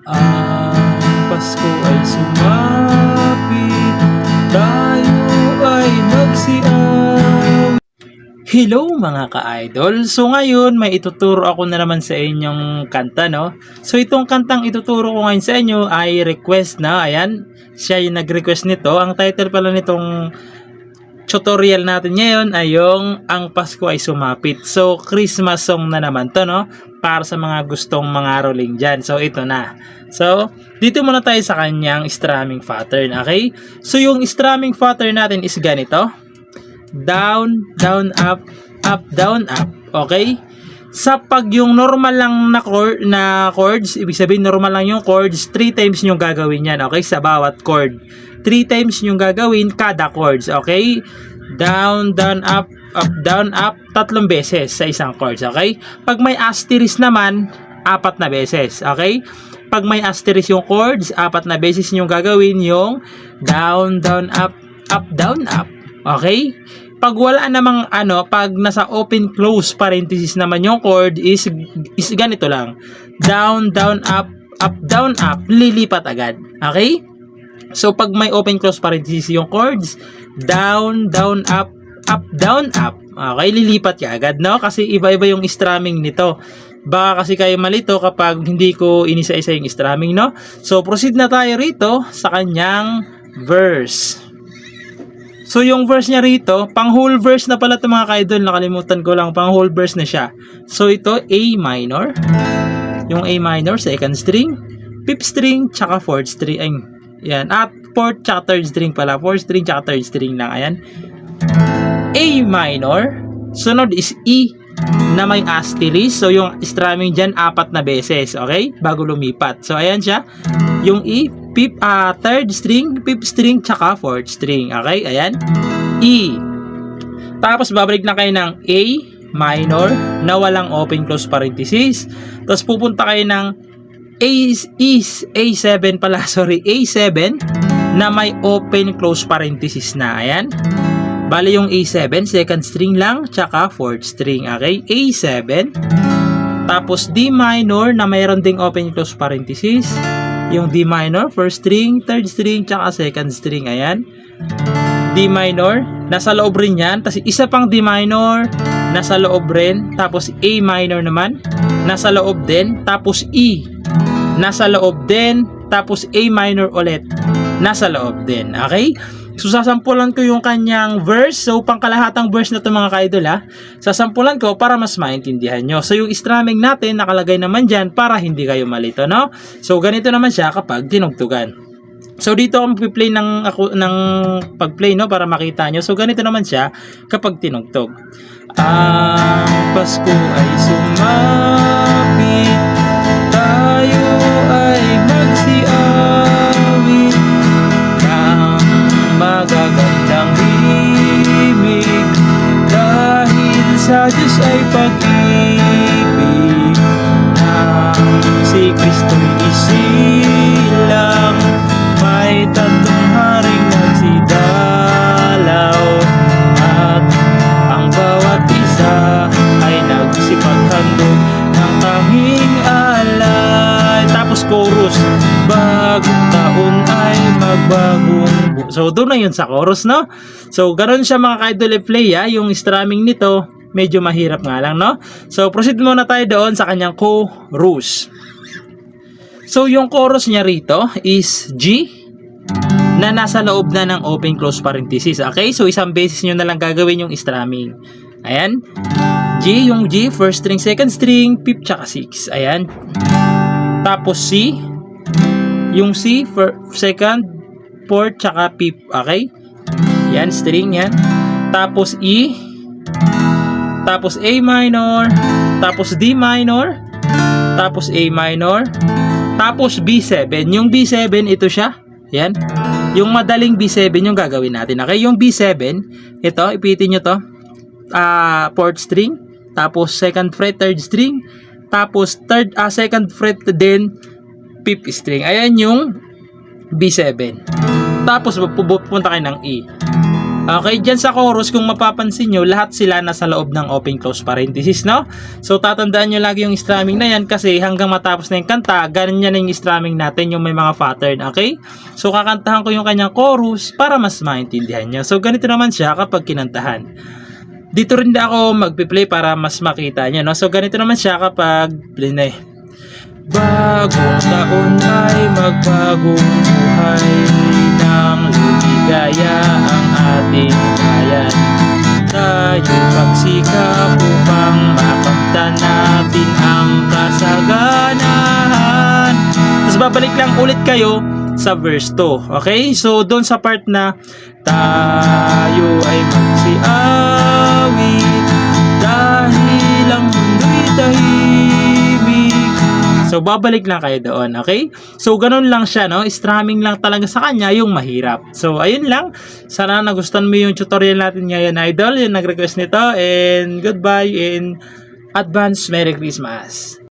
Ang Pasko ay sumapit, tayo ay magsiaw. Hello mga ka-idol! So ngayon may ituturo ako na naman sa inyong kanta, no? So itong kantang ituturo ko ngayon sa inyo ay request na. Ayan, siya yung nag-request nito. Ang title pala nitong tutorial natin ngayon ay yung Ang Pasko ay Sumapit. So Christmas song na naman to, no? Para sa mga gustong mga rolling dyan. So ito na. So dito muna tayo sa kanyang strumming pattern, okay? So yung strumming pattern natin is ganito. Down, down, up, down, up. Okay? Sa pag yung normal lang na chords, ibig sabihin normal lang yung chords, 3 times nyo gagawin yan, okay? Sa bawat chord. 3 times nyo gagawin kada chords, okay? Down, down, up, up, 3 beses sa isang chords, okay? Pag may asterisk naman, 4 na beses, okay? Pag may asterisk yung chords, 4 na beses nyo gagawin yung down, down, up, down, up. Okay? Pag wala namang pag nasa open close parenthesis naman yung chord is ganito lang. Down, down, up, down, up, lilipat agad. Okay? So pag may open close parenthesis yung chords, down, down, up, down, up. Okay, lilipat ka agad, no? Kasi iba-iba yung strumming nito. Baka kasi kayo malito kapag hindi ko inisa-isa yung strumming, no? So proceed na tayo rito sa kanyang verse. So yung verse niya rito, pang whole verse na pala ito mga ka-idol, nakalimutan ko lang, pang whole verse na siya. So ito A minor, yung A minor, second string, fifth string, tsaka fourth string. Ayan, at fourth tsaka third string pala, fourth string tsaka third string lang, ayan. A minor, sunod is E na may asterisk, so yung strumming dyan 4 na beses, okay? Bago lumipat. So ayan siya, yung E, third string, fifth string, tsaka fourth string. Okay, ayan. E. Tapos babalik na kayo ng A minor na walang open close parenthesis. Tapos pupunta kayo ng A7 pala, sorry, A7 na may open close parenthesis na. Ayan. Bali yung A7, second string lang, tsaka fourth string. Okay, A7. Tapos D minor na mayroon ding open close parenthesis. Yung D minor, first string, third string, tsaka second string. Ayan. D minor, nasa loob rin yan. Tapos isa pang D minor, nasa loob rin. Tapos A minor naman, nasa loob din. Tapos E, nasa loob din. Tapos A minor ulit, nasa loob din. Okay? So sasampulan ko yung kanyang verse. So pangkalahatang verse na ito mga ka-idol ha. Sasampulan ko para mas maintindihan nyo. So yung strumming natin nakalagay naman dyan para hindi kayo malito, no? So ganito naman siya kapag tinugtugan. So dito ako mag-play ng pag-play, no, para makita nyo. So ganito naman siya kapag tinugtog. Ang Pasko ay sumapit, tayo ay magsiawit ng magagandang himig, dahil sa Diyos ay pag-ibig, nang si Kristo'y isilang, may 3 haring nagsidalaw, at ang bawat isa ay nagsipaghandog ng tanging alay. Tapos chorus, bagong taon ay magbagong. So doon na yun sa chorus, no? So ganoon siya mga ka-idol i-play ha. Yung strumming nito medyo mahirap nga lang, no? So proceed muna tayo doon sa kanyang chorus. So yung chorus niya rito is G na nasa loob na ng open close parenthesis. Okay? So isang beses nyo na lang gagawin yung strumming. Ayan. G, yung G, first string, second string, fifth, tsaka 6. Ayan. Tapos C, yung C, second, fourth, tsaka fifth. Okay? Yan, string yan. Tapos E, tapos A minor, tapos D minor, tapos A minor, tapos B7. Yung B7, ito siya. Yan. Yung madaling B7 yung gagawin natin. Okay? Yung B7, ito, ipitin nyo to. Fourth string, tapos second fret, third string, tapos second fret din, fifth string. Ayan yung B7. Tapos pupunta kayo ng E. Okay, dyan sa chorus, kung mapapansin nyo, lahat sila nasa loob ng open close parenthesis, no? So, tatandaan nyo lagi yung strumming na yan kasi hanggang matapos na yung kanta, ganyan na yung strumming natin, yung may mga pattern, okay? So, kakantahan ko yung kanyang chorus para mas maintindihan nyo. So, ganito naman siya kapag kinantahan. Dito rin ako magpi-play para mas makita nyo, no? So, ganito naman siya kapag play na eh. Bagong taon ay magbagong buhay ng lumigaya ang ating bayan. Tayo magsikap upang makamtan natin ang kasaganahan. Tapos babalik lang ulit kayo sa verse 2. Okay? So, doon sa part na tayo ay magsiawit dahil ang mundo'y tahimik. So, babalik lang kayo doon, okay? So, ganun lang siya, no? Strumming lang talaga sa kanya yung mahirap. So, ayun lang. Sana nagustuhan mo yung tutorial natin ngayon, idol. Yung nag-request nito. And goodbye and advance Merry Christmas.